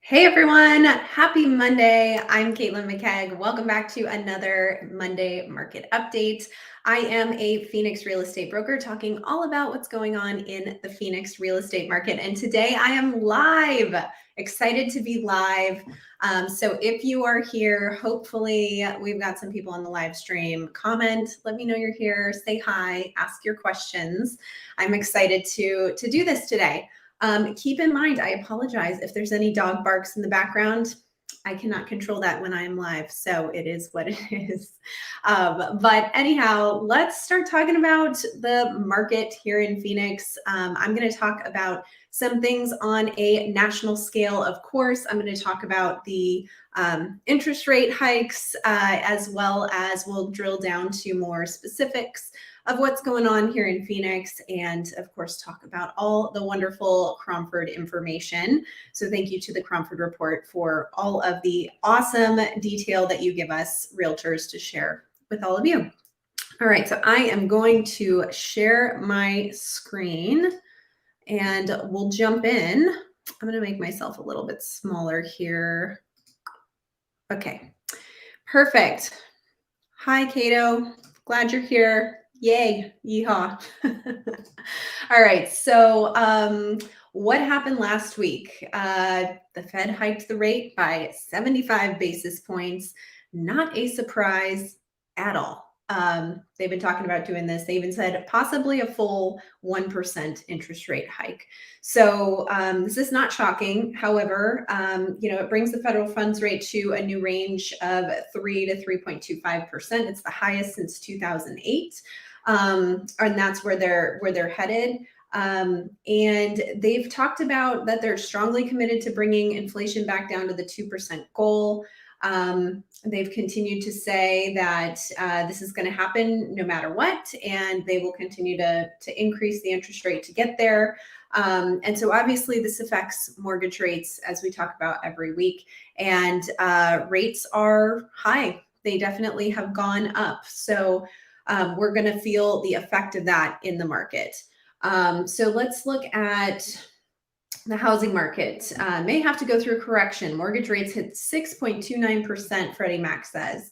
Hey everyone, happy Monday. I'm CaitlinMcKeague. Welcome back to another Monday market update. I am a Phoenix real estate broker talking all about what's going on in the Phoenix real estate market. And today I am live, excited to be live. So if you are here, hopefully we've got some people on the live stream. Comment, let me know you're here, say hi, ask your questions. I'm excited to do this today. Keep in mind, I apologize if there's any dog barks in the background. I cannot control that when I am live, so it is what it is. But anyhow, let's start talking about the market here in Phoenix. I'm going to talk about some things on a national scale. Of course, I'm going to talk about the interest rate hikes, as well as we'll drill down to more specifics of what's going on here in Phoenix, and of course talk about all the wonderful Cromford information. So thank you to the Cromford Report for all of the awesome detail that you give us realtors to share with all of you. All right, so I am going to share my screen and we'll jump in. I'm gonna make myself a little bit smaller here. Okay, perfect. Hi, Cato, glad you're here. Yay, yeehaw. All right, so what happened last week? The Fed hiked the rate by 75 basis points. Not a surprise at all. They've been talking about doing this. They even said possibly a full 1% interest rate hike. So this is not shocking. However, it brings the federal funds rate to a new range of 3 to 3.25%. It's the highest since 2008. And that's where they're headed. And they've talked about that they're strongly committed to bringing inflation back down to the 2% goal. They've continued to say that this is going to happen no matter what, and they will continue to increase the interest rate to get there. And so obviously this affects mortgage rates, as we talk about every week, and rates are high. They definitely have gone up. So we're going to feel the effect of that in the market. So let's look at the housing market. May have to go through a correction. Mortgage rates hit 6.29%, Freddie Mac says.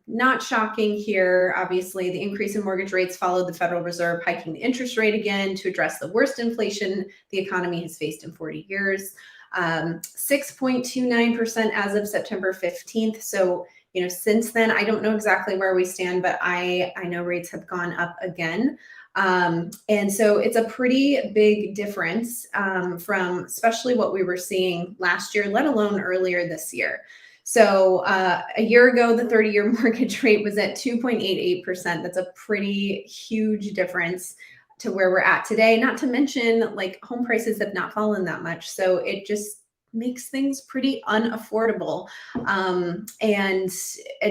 Not shocking here. Obviously, the increase in mortgage rates followed the Federal Reserve hiking the interest rate again to address the worst inflation the economy has faced in 40 years. 6.29% as of September 15th. So since then, I don't know exactly where we stand, but I know rates have gone up again. And so it's a pretty big difference from especially what we were seeing last year, let alone earlier this year. So a year ago, the 30-year mortgage rate was at 2.88%. That's a pretty huge difference to where we're at today, not to mention like home prices have not fallen that much. So it just makes things pretty unaffordable and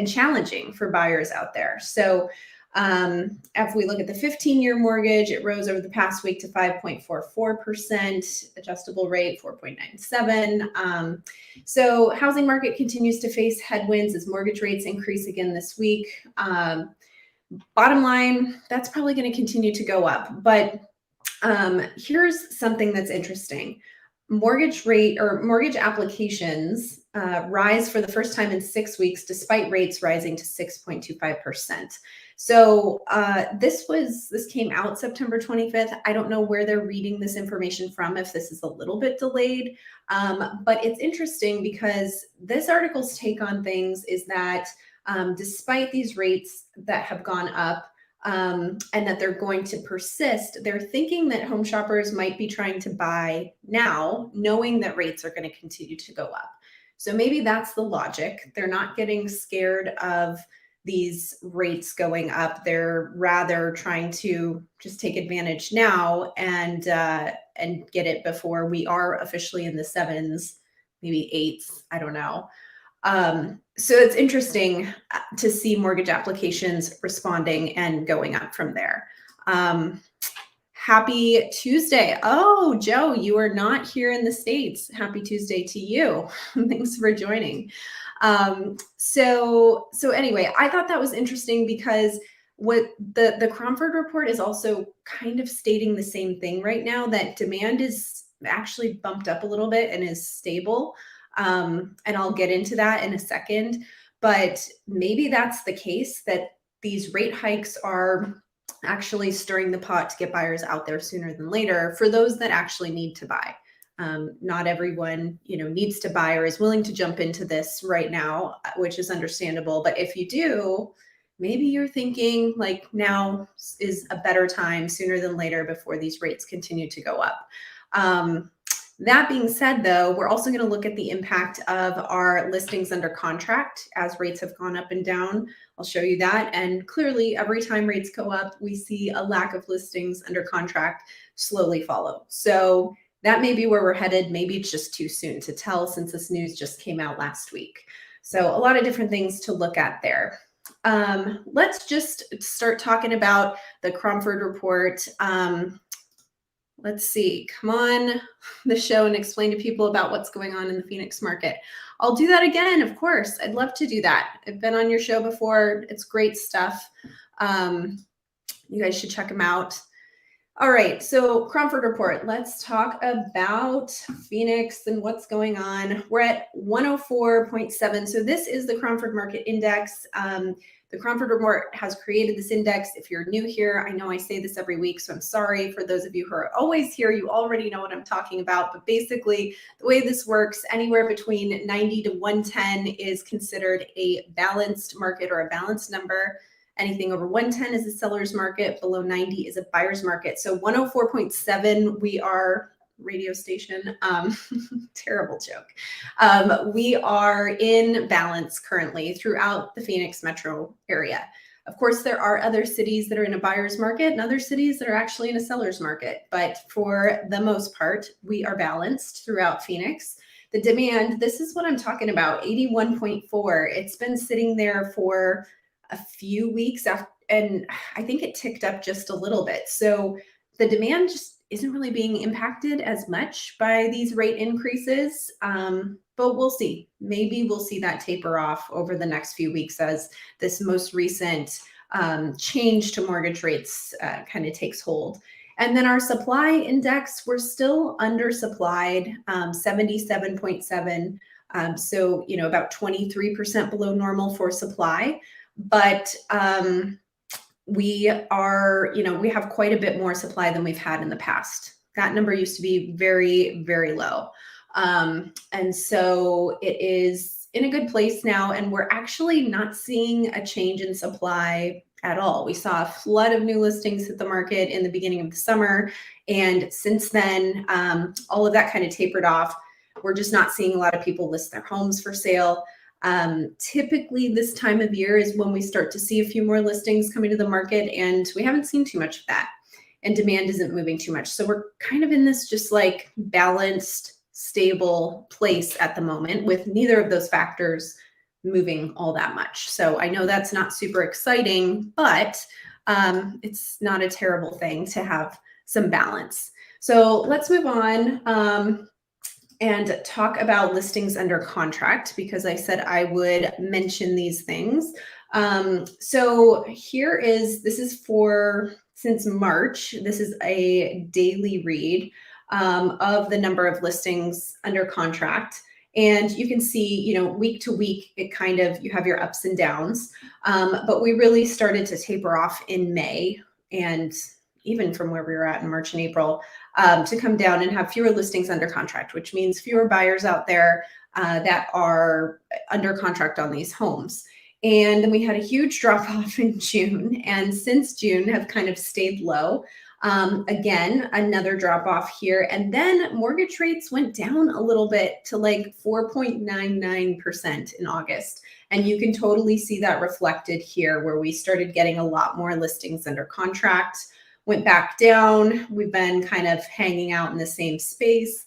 challenging for buyers out there. So if we look at the 15-year mortgage, it rose over the past week to 5.44%, adjustable rate 4.97. So housing market continues to face headwinds as mortgage rates increase again this week. Bottom line, that's probably going to continue to go up. But here's something that's interesting. Mortgage rate or mortgage applications rise for the first time in 6 weeks, despite rates rising to 6.25%. So this came out September 25th. I don't know where they're reading this information from, if this is a little bit delayed, but it's interesting because this article's take on things is that despite these rates that have gone up, and that they're going to persist, they're thinking that home shoppers might be trying to buy now, knowing that rates are going to continue to go up. So maybe that's the logic. They're not getting scared of these rates going up. They're rather trying to just take advantage now and get it before we are officially in the 7s, maybe 8s. I don't know. So it's interesting to see mortgage applications responding and going up from there. Happy Tuesday. Oh, Joe, you are not here in the States. Happy Tuesday to you. Thanks for joining. So anyway, I thought that was interesting because what the Cromford report is also kind of stating the same thing right now, that demand is actually bumped up a little bit and is stable. And I'll get into that in a second. But maybe that's the case, that these rate hikes are actually stirring the pot to get buyers out there sooner than later for those that actually need to buy. Not everyone, needs to buy or is willing to jump into this right now, which is understandable. But if you do, maybe you're thinking like now is a better time sooner than later before these rates continue to go up. That being said, though, we're also going to look at the impact of our listings under contract as rates have gone up and down. I'll show you that. And clearly, every time rates go up, we see a lack of listings under contract slowly follow. So that may be where we're headed. Maybe it's just too soon to tell since this news just came out last week. So a lot of different things to look at there. Let's just start talking about the Cromford report. Let's see, come on the show and explain to people about what's going on in the Phoenix market. I'll do that again, of course. I'd love to do that. I've been on your show before. It's great stuff. You guys should check them out. All right, so Cromford report. Let's talk about Phoenix and what's going on. We're at 104.7. So this is the Cromford Market Index. The Cromford report has created this index. If you're new here, I know I say this every week, so I'm sorry. For those of you who are always here, you already know what I'm talking about. But basically, the way this works, anywhere between 90 to 110 is considered a balanced market or a balanced number. Anything over 110 is a seller's market. Below 90 is a buyer's market. So 104.7, we are radio station. Terrible joke. We are in balance currently throughout the Phoenix metro area. Of course, there are other cities that are in a buyer's market and other cities that are actually in a seller's market. But for the most part, we are balanced throughout Phoenix. The demand, this is what I'm talking about, 81.4. It's been sitting there for a few weeks after, and I think it ticked up just a little bit. So the demand just isn't really being impacted as much by these rate increases, but we'll see. Maybe we'll see that taper off over the next few weeks as this most recent change to mortgage rates kind of takes hold. And then our supply index, we're still undersupplied, 77.7. So, about 23% below normal for supply. But we are, we have quite a bit more supply than we've had in the past. That number used to be very, very low. And so it is in a good place now, and we're actually not seeing a change in supply at all. We saw a flood of new listings hit the market in the beginning of the summer. And since then, all of that kind of tapered off. We're just not seeing a lot of people list their homes for sale. Typically this time of year is when we start to see a few more listings coming to the market, and we haven't seen too much of that, and demand isn't moving too much. So we're kind of in this just like balanced, stable place at the moment with neither of those factors moving all that much. So I know that's not super exciting, but it's not a terrible thing to have some balance. So let's move on. And talk about listings under contract, because I said I would mention these things. So this is for since March. This is a daily read of the number of listings under contract. And you can see, week to week, you have your ups and downs. But we really started to taper off in May, and even from where we were at in March and April, to come down and have fewer listings under contract, which means fewer buyers out there that are under contract on these homes. And then we had a huge drop off in June, and since June have kind of stayed low. Again, another drop off here. And then mortgage rates went down a little bit to like 4.99% in August. And you can totally see that reflected here, where we started getting a lot more listings under contract. Went back down. We've been kind of hanging out in the same space.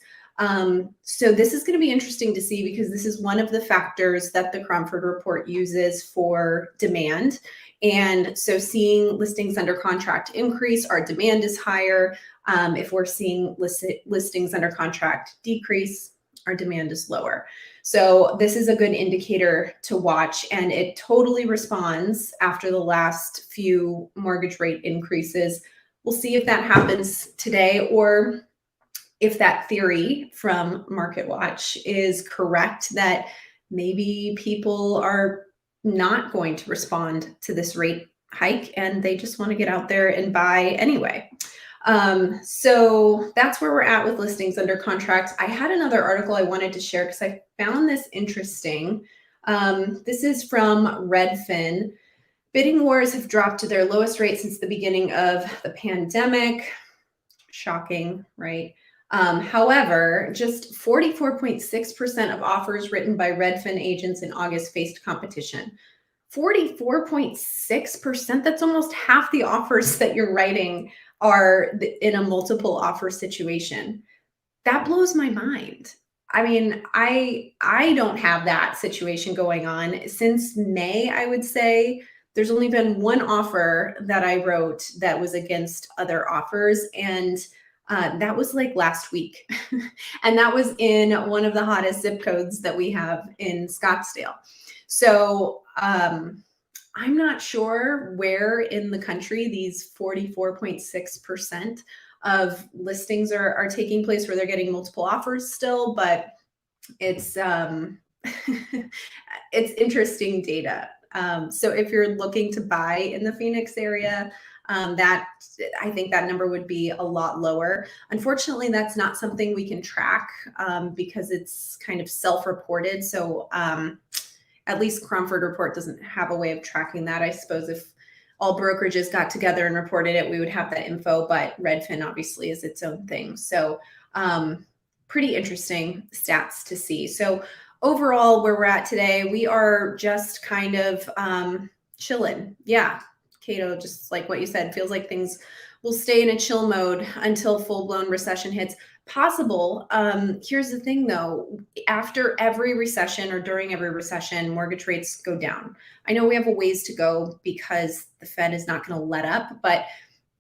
So this is going to be interesting to see, because this is one of the factors that the Cromford report uses for demand. And so seeing listings under contract increase, our demand is higher. If we're seeing listings under contract decrease, our demand is lower. So this is a good indicator to watch, and it totally responds after the last few mortgage rate increases. We'll see if that happens today, or if that theory from MarketWatch is correct, that maybe people are not going to respond to this rate hike and they just want to get out there and buy anyway. So that's where we're at with listings under contract. I had another article I wanted to share because I found this interesting. This is from Redfin. Bidding wars have dropped to their lowest rate since the beginning of the pandemic. Shocking, right? However, just 44.6% of offers written by Redfin agents in August faced competition. 44.6%, that's almost half the offers that you're writing are in a multiple offer situation. That blows my mind. I mean, I don't have that situation going on. Since May, I would say there's only been one offer that I wrote that was against other offers, and that was like last week. And that was in one of the hottest zip codes that we have in Scottsdale. So I'm not sure where in the country these 44.6% of listings are taking place where they're getting multiple offers still, but it's it's interesting data. So if you're looking to buy in the Phoenix area, that I think that number would be a lot lower. Unfortunately, that's not something we can track because it's kind of self-reported. So at least Cromford Report doesn't have a way of tracking that. I suppose if all brokerages got together and reported it, we would have that info, but Redfin obviously is its own thing. So pretty interesting stats to see. So overall, where we're at today, we are just kind of chilling. Yeah, Cato, just like what you said, feels like things will stay in a chill mode until full-blown recession hits. Possible. Here's the thing though, after every recession or during every recession, mortgage rates go down. I know we have a ways to go because the Fed is not going to let up, but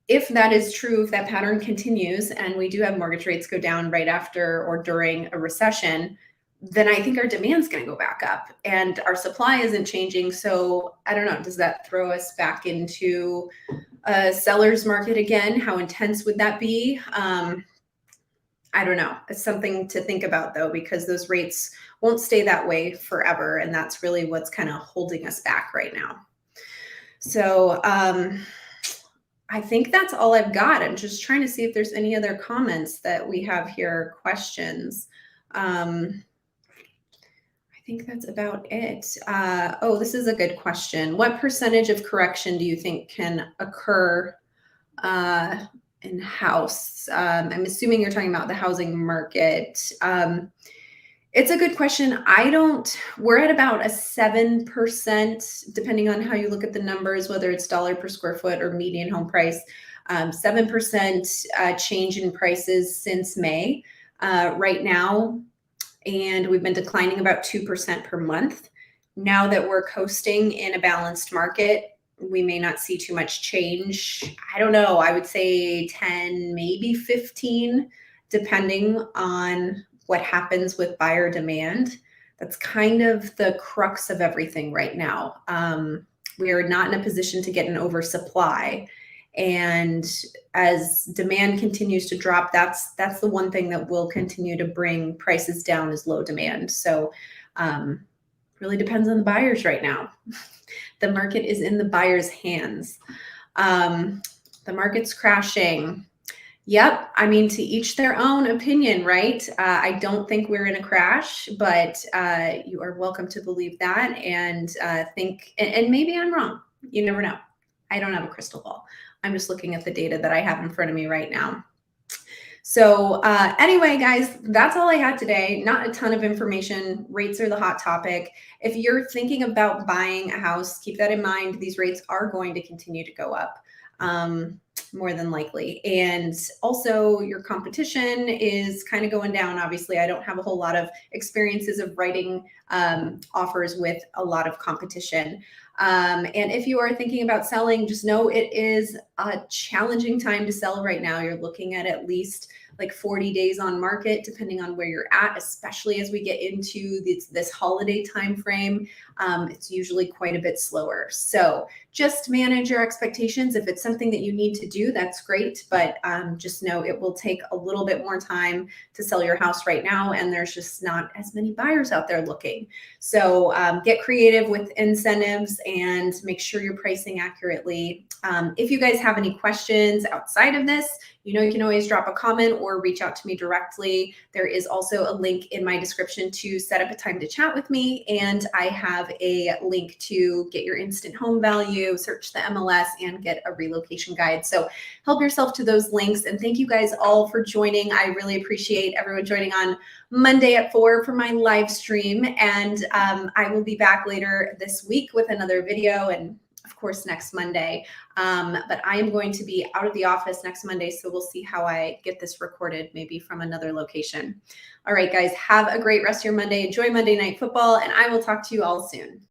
if that is true, if that pattern continues and we do have mortgage rates go down right after or during a recession, then I think our demand's going to go back up and our supply isn't changing. So I don't know, does that throw us back into a seller's market again? How intense would that be? I don't know. It's something to think about though, because those rates won't stay that way forever. And that's really what's kind of holding us back right now. So I think that's all I've got. I'm just trying to see if there's any other comments that we have here, questions. I think that's about it. Oh, this is a good question. What percentage of correction do you think can occur in house? I'm assuming you're talking about the housing market. It's a good question. We're at about a 7%, depending on how you look at the numbers, whether it's dollar per square foot or median home price, 7% change in prices since May right now. And we've been declining about 2% per month. Now that we're coasting in a balanced market, we may not see too much change. I don't know. I would say 10, maybe 15, depending on what happens with buyer demand. That's kind of the crux of everything right now. We are not in a position to get an oversupply. And as demand continues to drop, that's the one thing that will continue to bring prices down is low demand. So really depends on the buyers right now. The market is in the buyer's hands. The market's crashing. Yep. I mean, to each their own opinion, right? I don't think we're in a crash, but you are welcome to believe that and think, and maybe I'm wrong. You never know. I don't have a crystal ball. I'm just looking at the data that I have in front of me right now. So anyway, guys, that's all I had today. Not a ton of information. Rates are the hot topic. If you're thinking about buying a house, keep that in mind. These rates are going to continue to go up. More than likely. And also your competition is kind of going down. Obviously, I don't have a whole lot of experiences of writing offers with a lot of competition. And if you are thinking about selling, just know it is a challenging time to sell right now. You're looking at least like 40 days on market, depending on where you're at, especially as we get into this holiday time frame. It's usually quite a bit slower. So just manage your expectations. If it's something that you need to do, that's great. But just know it will take a little bit more time to sell your house right now. And there's just not as many buyers out there looking. So get creative with incentives and make sure you're pricing accurately. If you guys have any questions outside of this, you can always drop a comment or reach out to me directly. There is also a link in my description to set up a time to chat with me. And I have a link to get your instant home value, search the MLS, and get a relocation guide. So help yourself to those links. And thank you guys all for joining. I really appreciate everyone joining on Monday at 4 for my live stream. And I will be back later this week with another video, and of course next Monday. But I am going to be out of the office next Monday, so we'll see how I get this recorded, maybe from another location. All right, guys, have a great rest of your Monday. Enjoy Monday Night Football, and I will talk to you all soon.